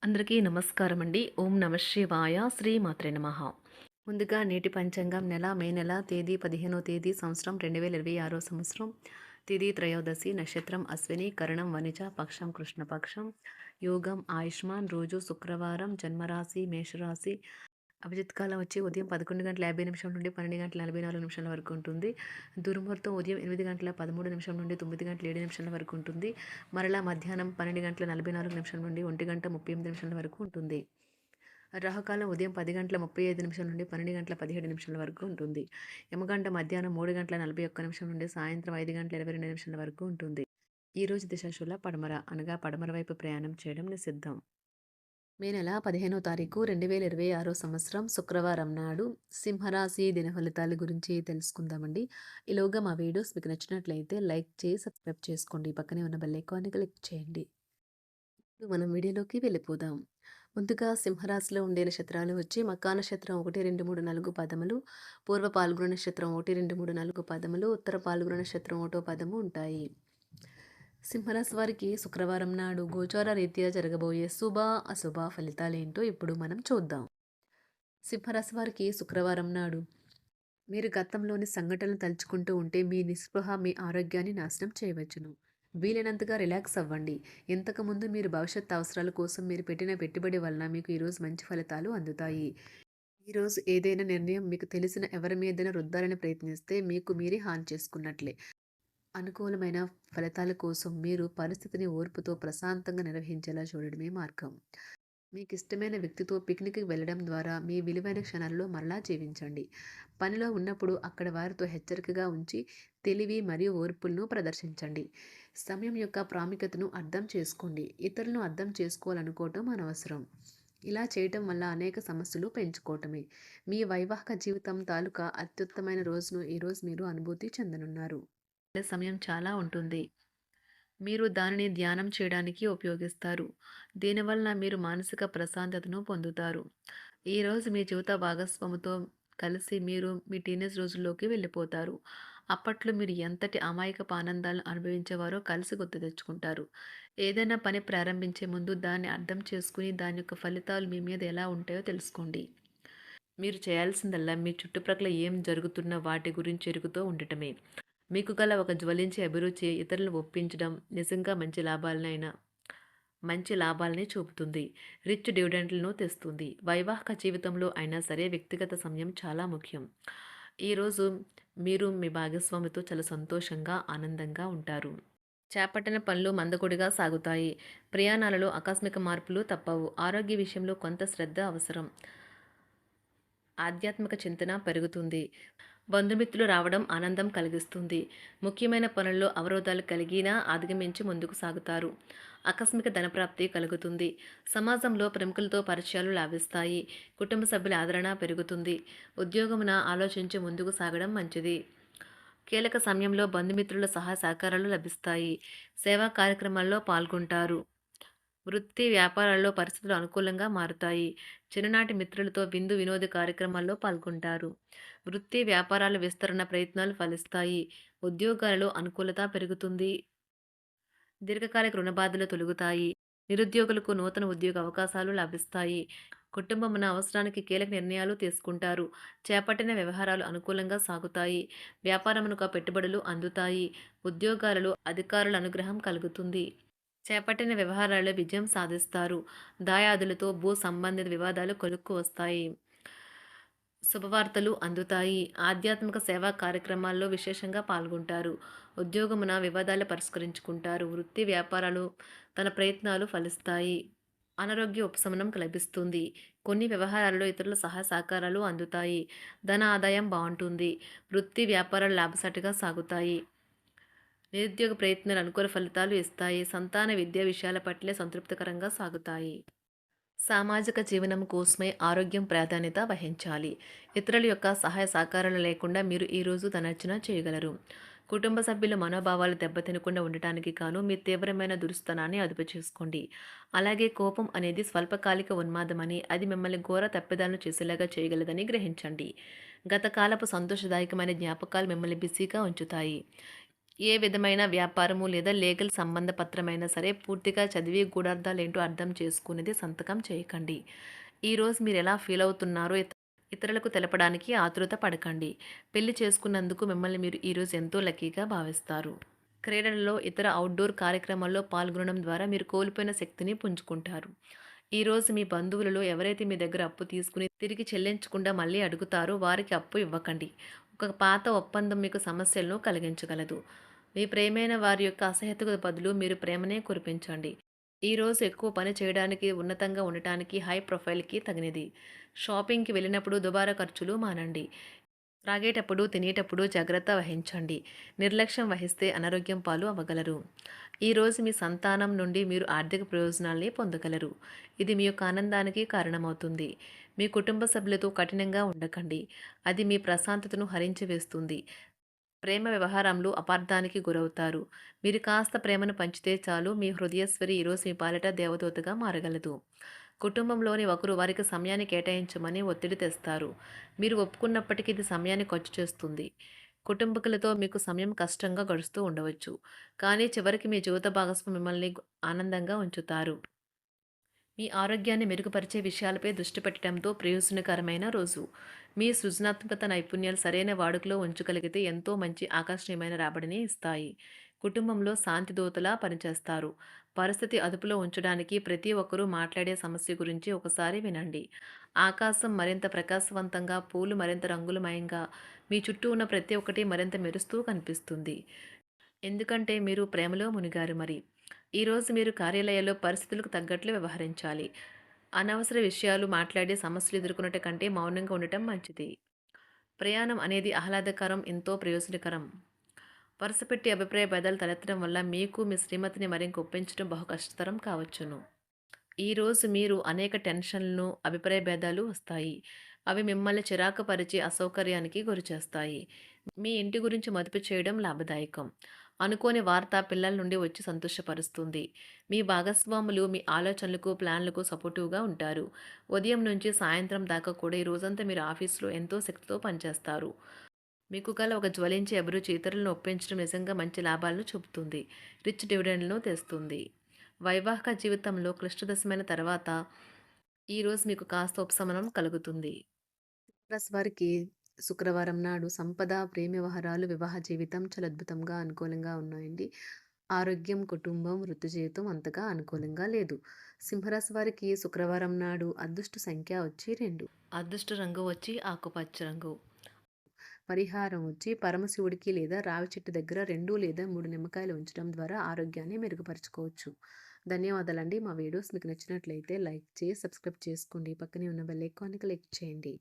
అందరికీ నమస్కారం అండి. ఓం నమ శివాయ. శ్రీమాత్రే నమః. ముందుగా నేటి పంచాంగం మే నెల తేదీ 15వ తేదీ సంవత్సరం 2026 సంవత్సరం. తిథి త్రయోదశి, నక్షత్రం అశ్విని, కరణం వనిజ, పక్షం కృష్ణపక్షం, యోగం ఆయుష్మాన్, రోజు శుక్రవారం, జన్మరాశి మేషరాశి. అభిజిత్ కాలం వచ్చి ఉదయం 11:50 నుండి 12:44 వరకు ఉంటుంది. దుర్ముహూర్తం ఉదయం 8:13 నుండి 9:07 వరకు ఉంటుంది. మరలా మధ్యాహ్నం 12:44 నుండి 1:38 వరకు ఉంటుంది. రాహుకాలం ఉదయం 10:35 నుండి 12:17 వరకు ఉంటుంది. యమగంట మధ్యాహ్నం 3:41 నుండి సాయంత్రం 5:22 వరకు ఉంటుంది. ఈరోజు దిశాశూల పడమర అనగా పడమర వైపు ప్రయాణం చేయడం నిషిద్ధం. మే నెల 15వ తారీఖు 2026 సంవత్సరం శుక్రవారం నాడు సింహరాశి దిన ఫలితాల గురించి తెలుసుకుందామండి. ఈలోగా మా వీడియోస్ మీకు నచ్చినట్లయితే లైక్ చేసి సబ్స్క్రైబ్ చేసుకోండి. పక్కనే ఉన్న బెల్ ఐకాన్ని క్లిక్ చేయండి. ఇప్పుడు మనం వీడియోలోకి వెళ్ళిపోదాం. ముందుగా సింహరాశిలో ఉండే నక్షత్రాలు వచ్చి మకా నక్షత్రం 1, 2, 3, 4 పదములు, పూర్వ పాల్గొన నక్షత్రం 1, 2, 3, 4 పదములు, ఉత్తర పాల్గొన నక్షత్రం 1 పదము ఉంటాయి. సింహరాశి వారికి శుక్రవారం నాడు గోచార రీత్యా జరగబోయే శుభ అశుభ ఫలితాలేంటో ఇప్పుడు మనం చూద్దాం. సింహరాశి వారికి శుక్రవారం నాడు మీరు గతంలోని సంఘటనలు తలుచుకుంటూ ఉంటే మీ నిస్పృహ మీ ఆరోగ్యాన్ని నాశనం చేయవచ్చును. వీలైనంతగా రిలాక్స్ అవ్వండి. ఇంతకుముందు మీరు భవిష్యత్ అవసరాల కోసం మీరు పెట్టిన పెట్టుబడి వలన మీకు ఈరోజు మంచి ఫలితాలు అందుతాయి. ఈరోజు ఏదైనా నిర్ణయం మీకు తెలిసిన ఎవరి మీదైనా రుద్దాలని ప్రయత్నిస్తే మీకు మీరే హాని చేసుకున్నట్లే. అనుకూలమైన ఫలితాల కోసం మీరు పరిస్థితిని ఓర్పుతో ప్రశాంతంగా నిర్వహించేలా చూడడమే మార్గం. మీకు ఇష్టమైన వ్యక్తితో పిక్నిక్కి వెళ్ళడం ద్వారా మీ విలువైన క్షణాలలో మరలా జీవించండి. పనిలో ఉన్నప్పుడు అక్కడ వారితో హెచ్చరికగా ఉంచి తెలివి మరియు ఓర్పులను ప్రదర్శించండి. సమయం యొక్క ప్రాముఖ్యతను అర్థం చేసుకోండి. ఇతరులను అర్థం చేసుకోవాలనుకోవటం అనవసరం. ఇలా చేయటం వల్ల అనేక సమస్యలు పెంచుకోవటమే. మీ వైవాహిక జీవితం తాలూకా అత్యుత్తమైన రోజును ఈరోజు మీరు అనుభూతి చెందనున్నారు. సమయం చాలా ఉంటుంది. మీరు దానిని ధ్యానం చేయడానికి ఉపయోగిస్తారు. దీనివలన మీరు మానసిక ప్రశాంతతను పొందుతారు. ఈరోజు మీ జీవిత భాగస్వామితో కలిసి మీరు మీ టీనేజ్ రోజుల్లోకి వెళ్ళిపోతారు. అప్పట్లో మీరు ఎంతటి అమాయకపు ఆనందాలను అనుభవించేవారో కలిసి గుర్తు తెచ్చుకుంటారు. ఏదైనా పని ప్రారంభించే ముందు దాన్ని అర్థం చేసుకుని దాని యొక్క ఫలితాలు మీ మీద ఎలా ఉంటాయో తెలుసుకోండి. మీరు చేయాల్సిందల్లా మీ చుట్టుప్రక్కల ఏం జరుగుతున్న వాటి గురించి ఎరుగుతూ ఉండటమే. మీకు గల ఒక జ్వలించే అభిరుచి ఇతరులను ఒప్పించడం నిజంగా మంచి లాభాలని చూపుతుంది. రిచ్ డివిడెండ్లను తెస్తుంది. వైవాహిక జీవితంలో అయినా సరే వ్యక్తిగత సమయం చాలా ముఖ్యం. ఈరోజు మీరు మీ భాగస్వామితో చాలా సంతోషంగా ఆనందంగా ఉంటారు. చేపట్టిన పనులు మందకొడిగా సాగుతాయి. ప్రయాణాలలో ఆకస్మిక మార్పులు తప్పవు. ఆరోగ్య విషయంలో కొంత శ్రద్ధ అవసరం. ఆధ్యాత్మిక చింతన పెరుగుతుంది. బంధుమిత్రులు రావడం ఆనందం కలిగిస్తుంది. ముఖ్యమైన పనుల్లో అవరోధాలు కలిగినా అధిగమించి ముందుకు సాగుతారు. ఆకస్మిక ధనప్రాప్తి కలుగుతుంది. సమాజంలో ప్రముఖులతో పరిచయాలు లాభిస్తాయి. కుటుంబ సభ్యుల ఆదరణ పెరుగుతుంది. ఉద్యోగమున ఆలోచించి ముందుకు సాగడం మంచిది. కీలక సమయంలో బంధుమిత్రుల సహాయ సహకారాలు లభిస్తాయి. సేవా కార్యక్రమాల్లో పాల్గొంటారు. వృత్తి వ్యాపారాల్లో పరిస్థితులు అనుకూలంగా మారుతాయి. చిన్ననాటి మిత్రులతో విందు వినోద కార్యక్రమాల్లో పాల్గొంటారు. వృత్తి వ్యాపారాల విస్తరణ ప్రయత్నాలు ఫలిస్తాయి. ఉద్యోగాలలో అనుకూలత పెరుగుతుంది. దీర్ఘకాలిక రుణ బాధలు తొలగుతాయి. నిరుద్యోగులకు నూతన ఉద్యోగ అవకాశాలు లభిస్తాయి. కుటుంబమున అవసరానికి కీలక నిర్ణయాలు తీసుకుంటారు. చేపట్టిన వ్యవహారాలు అనుకూలంగా సాగుతాయి. వ్యాపారమునకు పెట్టుబడులు అందుతాయి. ఉద్యోగాలలో అధికారుల అనుగ్రహం కలుగుతుంది. చేపట్టిన వ్యవహారాల్లో విజయం సాధిస్తారు. దాయాదులతో భూ సంబంధిత వివాదాలు కొలుక్కు వస్తాయి. శుభవార్తలు అందుతాయి. ఆధ్యాత్మిక సేవా కార్యక్రమాల్లో విశేషంగా పాల్గొంటారు. ఉద్యోగమున వివాదాలు పరిష్కరించుకుంటారు. వృత్తి వ్యాపారాలు తన ప్రయత్నాలు ఫలిస్తాయి. అనారోగ్య ఉపశమనం లభిస్తుంది. కొన్ని వ్యవహారాల్లో ఇతరుల సహాయ సహకారాలు అందుతాయి. ధన ఆదాయం బాగుంటుంది. వృత్తి వ్యాపారాలు లాభసాటిగా సాగుతాయి. నిరుద్యోగ ప్రయత్నాలు అనుకూల ఫలితాలు ఇస్తాయి. సంతాన విద్యా విషయాల పట్లే సంతృప్తికరంగా సాగుతాయి. సామాజిక జీవనం కోసమే ఆరోగ్యం ప్రాధాన్యత వహించాలి. ఇతరుల యొక్క సహాయ సహకారాలు లేకుండా మీరు ఈరోజు ధనార్జన చేయగలరు. కుటుంబ సభ్యుల మనోభావాలు దెబ్బతినకుండా ఉండటానికి గాను మీ తీవ్రమైన దురుస్తనాన్ని అదుపు చేసుకోండి. అలాగే కోపం అనేది స్వల్పకాలిక ఉన్మాదమని, అది మిమ్మల్ని ఘోర తప్పిదాలను చేసేలాగా చేయగలదని గ్రహించండి. గత కాలపు సంతోషదాయకమైన జ్ఞాపకాలు మిమ్మల్ని బిజీగా ఉంచుతాయి. ఏ విధమైన వ్యాపారము లేదా లీగల్ సంబంధ పత్రమైనా సరే పూర్తిగా చదివి గూఢార్థాలేంటో అర్థం చేసుకునేది సంతకం చేయకండి. ఈరోజు మీరు ఎలా ఫీల్ అవుతున్నారో ఇతరులకు తెలపడానికి ఆతృత పడకండి. పెళ్లి చేసుకున్నందుకు మిమ్మల్ని మీరు ఈరోజు ఎంతో లక్కీగా భావిస్తారు. క్రీడలలో ఇతర అవుట్‌డోర్ కార్యక్రమాల్లో పాల్గొనడం ద్వారా మీరు కోల్పోయిన శక్తిని పుంజుకుంటారు. ఈరోజు మీ బంధువులలో ఎవరైతే మీ దగ్గర అప్పు తీసుకుని తిరిగి చెల్లించకుండా మళ్ళీ అడుగుతారో వారికి అప్పు ఇవ్వకండి. ఒక పాత ఒప్పందం మీకు సమస్యలను కలిగించగలదు. మీ ప్రియమైన వారి యొక్క అసహ్యతకు బదులు మీరు ప్రేమనే కురిపించండి. ఈరోజు ఎక్కువ పని చేయడానికి, ఉన్నతంగా ఉండటానికి, హై ప్రొఫైల్‌కి తగినది. షాపింగ్‌కి వెళ్ళినప్పుడు దుబారా ఖర్చులు మానండి. త్రాగేటప్పుడు, తినేటప్పుడు జాగ్రత్త వహించండి. నిర్లక్ష్యం వహిస్తే అనారోగ్యం పాలు అవ్వగలరు. ఈరోజు మీ సంతానం నుండి మీరు ఆర్థిక ప్రయోజనాల్ని పొందగలరు. ఇది మీ యొక్క ఆనందానికి కారణమవుతుంది. మీ కుటుంబ సభ్యులతో కఠినంగా ఉండకండి. అది మీ ప్రశాంతతను హరించి వేస్తుంది. ప్రేమ వ్యవహారంలో అపార్థానికి గురవుతారు. మీరు కాస్త ప్రేమను పంచితే చాలు మీ హృదయేశ్వరి ఈరోజు మీ పాలిట దేవదూతగా మారగలదు. కుటుంబంలోని ఒకరు వారికి సమయాన్ని కేటాయించమని ఒత్తిడి తెస్తారు. మీరు ఒప్పుకున్నప్పటికీ ఇది సమయాన్ని ఖర్చు చేస్తుంది. కుటుంబకులతో మీకు సమయం కష్టంగా గడుస్తూ ఉండవచ్చు. కానీ చివరికి మీ జీవిత భాగస్వామి మిమ్మల్ని ఆనందంగా ఉంచుతారు. మీ ఆరోగ్యాన్ని మెరుగుపరిచే విషయాలపై దృష్టి పెట్టడంతో ప్రయోజనకరమైన రోజు. మీ సృజనాత్మకత నైపుణ్యాలు సరైన వాడుకలో ఉంచగలిగితే ఎంతో మంచి ఆకర్షణీయమైన రాబడిని ఇస్తాయి. కుటుంబంలో శాంతి దూతలా పనిచేస్తారు. పరిస్థితి అదుపులో ఉంచడానికి ప్రతి ఒక్కరూ మాట్లాడే సమస్య గురించి ఒకసారి వినండి. ఆకాశం మరింత ప్రకాశవంతంగా, పూలు మరింత రంగులమయంగా, మీ చుట్టూ ఉన్న ప్రతి ఒక్కటి మరింత మెరుస్తూ కనిపిస్తుంది. ఎందుకంటే మీరు ప్రేమలో మునిగారు మరి. ఈరోజు మీరు కార్యాలయాల్లో పరిస్థితులకు తగ్గట్లు వ్యవహరించాలి. అనవసర విషయాలు మాట్లాడి సమస్యలు ఎదుర్కొనట కంటే మౌనంగా ఉండటం మంచిది. ప్రయాణం అనేది ఆహ్లాదకరం, ఎంతో ప్రయోజనకరం. వరుసపెట్టి అభిప్రాయ భేదాలు తలెత్తడం వల్ల మీకు మీ శ్రీమతిని మరింక ఒప్పించడం బహు కష్టతరం కావచ్చును. ఈరోజు మీరు అనేక టెన్షన్లను, అభిప్రాయ భేదాలు వస్తాయి. అవి మిమ్మల్ని చిరాకు పరిచి అసౌకర్యానికి గురిచేస్తాయి. మీ ఇంటి గురించి మదుపు చేయడం లాభదాయకం. అనుకోని వార్త పిల్లల నుండి వచ్చి సంతోషపరుస్తుంది. మీ భాగస్వాములు మీ ఆలోచనలకు, ప్లాన్లకు సపోర్టివ్‌గా ఉంటారు. ఉదయం నుంచి సాయంత్రం దాకా కూడా ఈ రోజంతా మీరు ఆఫీస్‌లో ఎంతో శక్తితో పనిచేస్తారు. మీకు గల ఒక జ్వలించే అభిరుచి ఇతరులను ఒప్పించడం నిజంగా మంచి లాభాలను చూపుతుంది. రిచ్ డివిడెండ్‌లను తెస్తుంది. వైవాహిక జీవితంలో క్లిష్టదశమైన తర్వాత ఈరోజు మీకు కాస్త ఉపశమనం కలుగుతుంది. ప్లస్ వారికి శుక్రవారం నాడు సంపద, ప్రేమ వ్యవహారాలు, వివాహ జీవితం చాలా అద్భుతంగా అనుకూలంగా ఉన్నాయండి. ఆరోగ్యం, కుటుంబం, వృత్తి జీవితం అంతగా అనుకూలంగా లేదు. సింహరాశి వారికి శుక్రవారం నాడు అదృష్ట సంఖ్య వచ్చి 2. అదృష్ట రంగు వచ్చి ఆకుపచ్చ రంగు. పరిహారం వచ్చి పరమశివుడికి లేదా రావి చెట్టు దగ్గర 2 లేదా 3 నిమ్మకాయలు ఉంచడం ద్వారా ఆరోగ్యాన్ని మెరుగుపరుచుకోవచ్చు. ధన్యవాదాలండి. మా వీడియోస్ మీకు నచ్చినట్లయితే లైక్ చేసి, సబ్స్క్రైబ్ చేసుకోండి. పక్కనే ఉన్న బెల్ ఐకాన్‌ని క్లిక్ చేయండి.